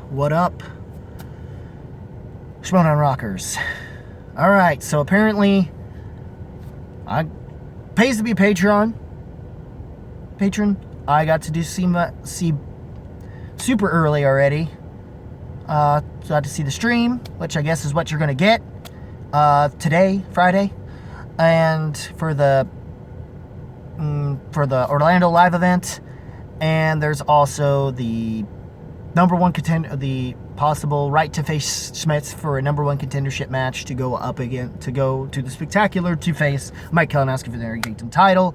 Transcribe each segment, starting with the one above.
What up? Schmoedown Rockers. Alright, so apparently I pays to be a patron. I got to see super early already. So I got to see the stream, which I guess is what you're gonna get today, Friday. And for the Orlando live event. And there's also the number one contender, the possible right to face Schmitz for a number one contendership match to go up again, to go to the Spectacular to face Mike Kalinowski for the Interkingdom title.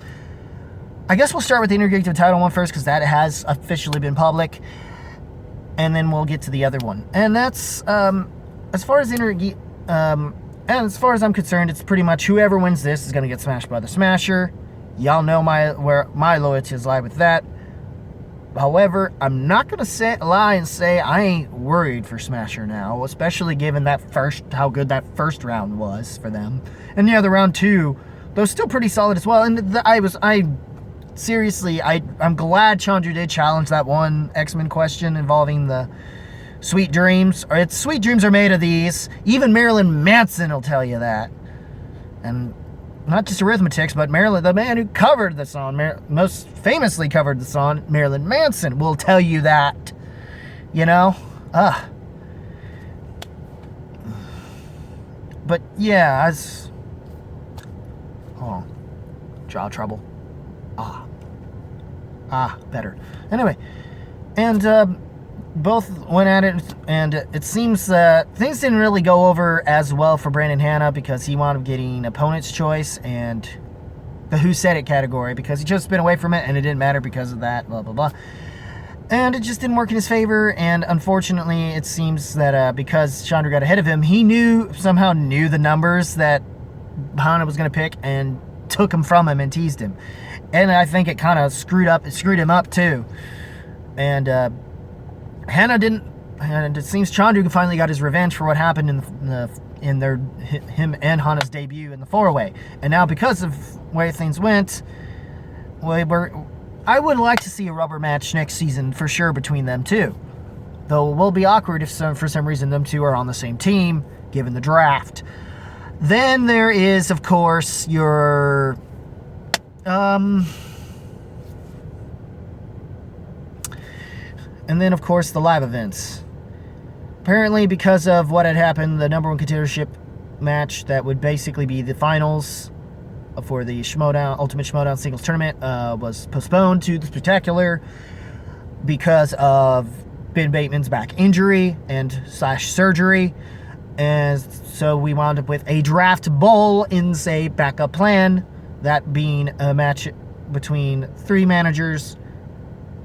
I guess we'll start with the Interkingdom title one first because that has officially been public, and then we'll get to the other one. And that's as far as and as far as I'm concerned, it's pretty much whoever wins this is going to get smashed by the Smasher. Y'all know where my loyalties lie with that. However, I'm not going to lie and say I ain't worried for Smasher now, especially given how good that first round was for them. And yeah, the round two, though still pretty solid as well. And I'm glad Chandru did challenge that one X-Men question involving the sweet dreams. Or it's sweet dreams are made of these. Even Marilyn Manson will tell you that. And not just Arithmetics, but the man who covered the song, most famously covered the song, Marilyn Manson, will tell you that. You know? But yeah, jaw trouble. Better. Anyway, and both went at it, and it seems that things didn't really go over as well for Brandon Hanna because he wound up getting opponent's choice and the Who Said It category because he just been away from it and it didn't matter because of that, blah, blah, blah. And it just didn't work in his favor, and unfortunately it seems that because Chandru got ahead of him, he somehow knew the numbers that Hanna was going to pick and took them from him and teased him. And I think it kind of screwed him up too. And Hanna didn't, and it seems Chandru finally got his revenge for what happened in him and Hanna's debut in the 4-way. And now because of where things went, I would like to see a rubber match next season for sure between them two. Though it will be awkward if for some reason them two are on the same team, given the draft. Then there is, of course, your and then, of course, the live events. Apparently, because of what had happened, the number one contendership match that would basically be the finals for the Ultimate Schmoedown Singles Tournament was postponed to the Spectacular because of Ben Bateman's back injury and /surgery. And so we wound up with a draft bowl in, say, backup plan, that being a match between three managers.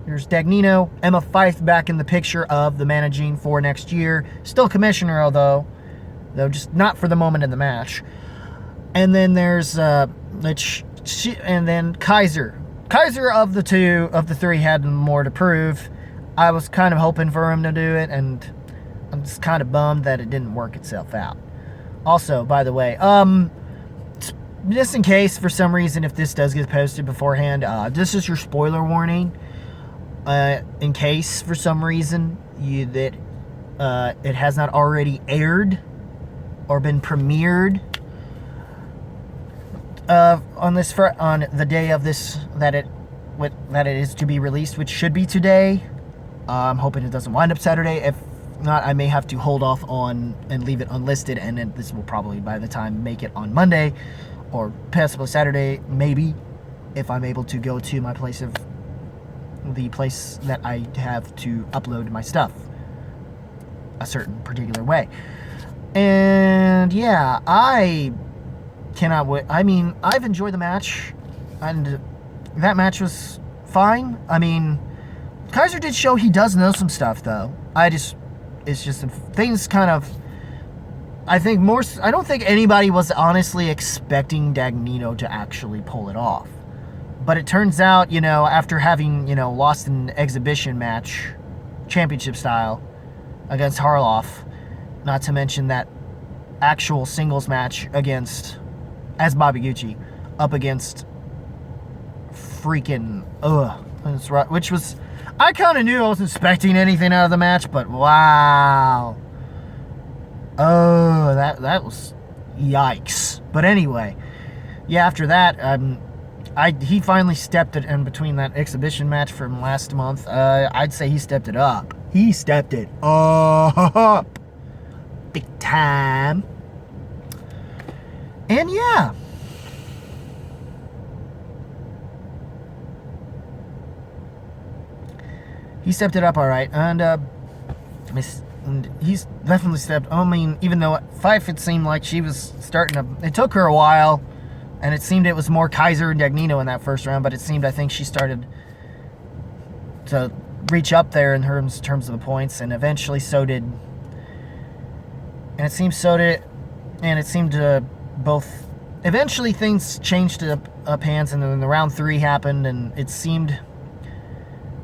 There's Dagnino, Emma Fyfe back in the picture of the managing for next year. Still commissioner, though just not for the moment in the match. And then there's and then Kaiser. Kaiser of the three had more to prove. I was kind of hoping for him to do it, and I'm just kind of bummed that it didn't work itself out. Also, by the way, just in case for some reason if this does get posted beforehand, this is your spoiler warning. In case for some reason it has not already aired or been premiered on the day of this that it is to be released, which should be today. I'm hoping it doesn't wind up Saturday. If not, I may have to hold off on and leave it unlisted, and then this will probably by the time make it on Monday or possibly Saturday, maybe, if I'm able to go to the place that I have to upload my stuff a certain particular way. And yeah, I cannot wait. I mean, I've enjoyed the match, and that match was fine. I mean, Kaiser did show he does know some stuff, though. It's just things kind of, I don't think anybody was honestly expecting Dagnino to actually pull it off. But it turns out, after having, lost an exhibition match, championship style, against Harloff, not to mention that actual singles match as Bobby Gucci, up against freaking, which was I kind of knew I wasn't expecting anything out of the match, but wow. Oh, that was yikes. But anyway, yeah, after that, he finally stepped it in between that exhibition match from last month. I'd say he stepped it up. He stepped it up. Big time. And yeah. He stepped it up all right. And he's definitely stepped. I mean, even though at Fife it seemed like she was starting to... It took her a while. And it seemed it was more Kaiser and Dagnino in that first round. But it seemed, I think, she started to reach up there in terms of the points. And eventually so did... And it seems so did... And it seemed to both... Eventually things changed to up hands. And then the round 3 happened. And it seemed...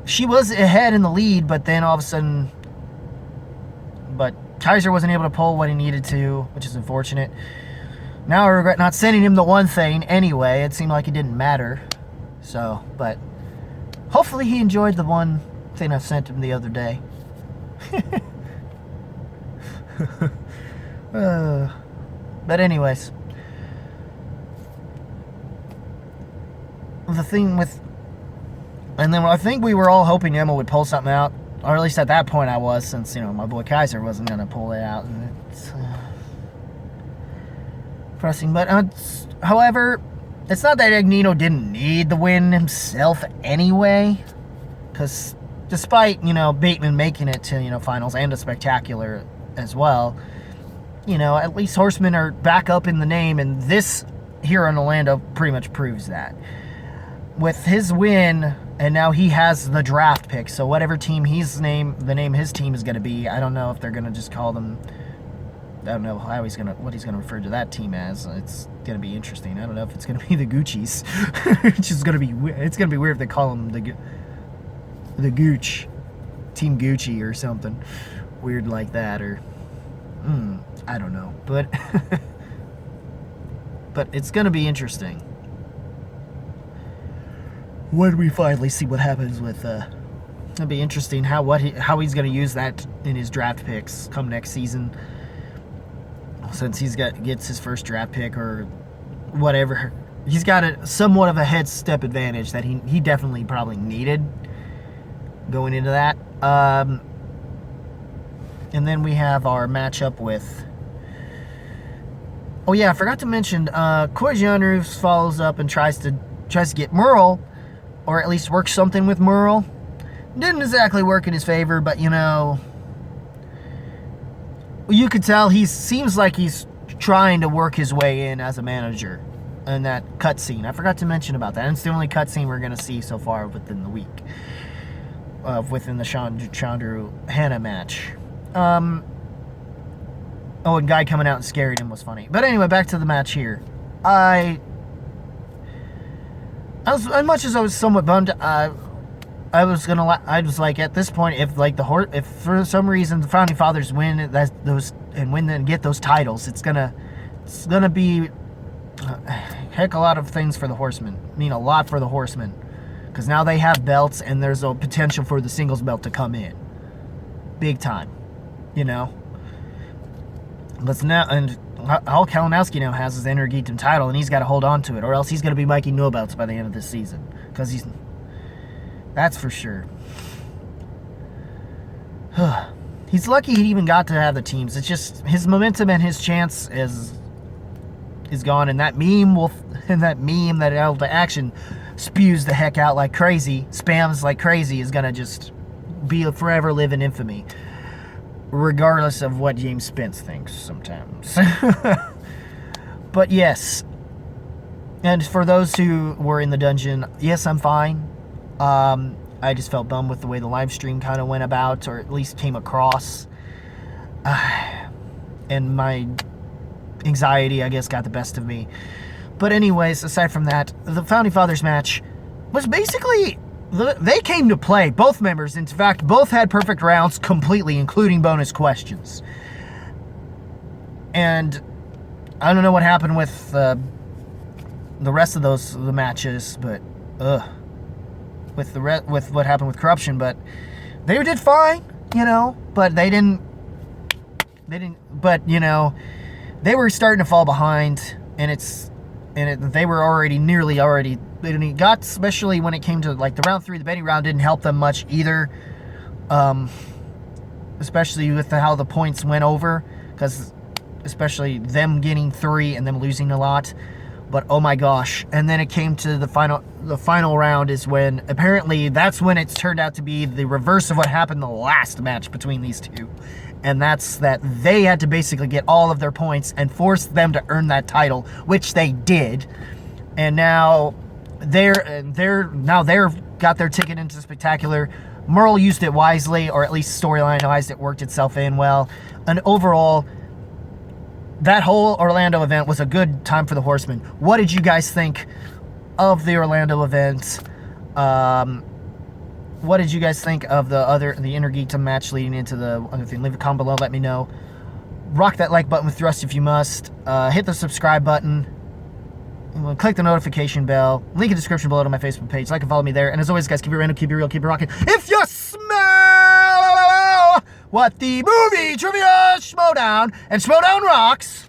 She was ahead in the lead, but then all of a sudden... But Kaiser wasn't able to pull what he needed to, which is unfortunate. Now I regret not sending him the one thing anyway. It seemed like it didn't matter. So, but... Hopefully he enjoyed the one thing I sent him the other day. But anyways. The thing with... And then I think we were all hoping Emma would pull something out. Or at least at that point I was, since, you know, my boy Kaiser wasn't going to pull it out. And it's pressing. But, however, it's not that Dagnino didn't need the win himself anyway. Because despite, you know, Bateman making it to, you know, finals and a spectacular as well, you know, at least Horsemen are back up in the name. And this here in Orlando pretty much proves that. With his win... And now he has the draft pick. So whatever team the name his team is going to be, I don't know if they're going to just call them, I don't know what he's going to refer to that team as. It's going to be interesting. I don't know if it's going to be the Gucci's. It's just going to be weird if they call them the Gooch, Team Gucci or something weird like that, or I don't know. But but it's going to be interesting when we finally see what happens with it'll be interesting how he's going to use that in his draft picks come next season, since gets his first draft pick or whatever. He's got somewhat of a head step advantage that he definitely probably needed going into that. And then we have our matchup with... Oh yeah, I forgot to mention Chandru follows up and tries to get Merle, or at least work something with Merle. Didn't exactly work in his favor, but, you know, you could tell he seems like he's trying to work his way in as a manager in that cutscene. I forgot to mention about that. And it's the only cutscene we're going to see so far within the week, within the Chandru Hanna match. Oh, and Guy coming out and scaring him was funny. But anyway, back to the match here. As much as I was somewhat bummed, I was like, at this point, if for some reason the Founding Fathers win and get those titles, it's gonna be a heck a lot of things for the Horsemen. I mean, a lot for the Horsemen, because now they have belts and there's a potential for the singles belt to come in, big time, you know. But now, and all Kalinowski now has is the Enter Geekdom title, and he's got to hold on to it, or else he's going to be Mikey No Belts by the end of this season. Because that's for sure. He's lucky he even got to have the teams. It's just his momentum and his chance is gone, and that meme that out the action spews the heck out like crazy, spams like crazy, is going to just be forever live in infamy. Regardless of what James Spence thinks sometimes. But yes. And for those who were in the dungeon, yes, I'm fine. I just felt bummed with the way the live stream kind of went about, or at least came across. And my anxiety, I guess, got the best of me. But anyways, aside from that, the Founding Fathers match was basically... They came to play, both members. In fact, both had perfect rounds completely, including bonus questions. And I don't know what happened with the rest of the matches, but with what happened with Korruption, but they did fine, but they didn't, but, they were starting to fall behind, and they were they got, especially when it came to, like, the round 3, the betting round didn't help them much either, especially with how the points went over, because especially them getting 3 and them losing a lot. But oh my gosh. And then it came to the final round is when, apparently, that's when it's turned out to be the reverse of what happened the last match between these two. And that's that they had to basically get all of their points and force them to earn that title, which they did. And now they're got their ticket into Spectacular. Merle used it wisely, or at least storyline-wise, it worked itself in well. And overall, that whole Orlando event was a good time for the Horsemen. What did you guys think of the Orlando event? What did you guys think of the Intergeekdom match leading into the other thing? Leave a comment below, let me know. Rock that like button with thrust if you must. Hit the subscribe button. Click the notification bell. Link in the description below to my Facebook page. Like and follow me there. And as always, guys, keep it random, keep it real, keep it rocking. If you smell what the movie trivia Schmoedown, and Schmoedown rocks.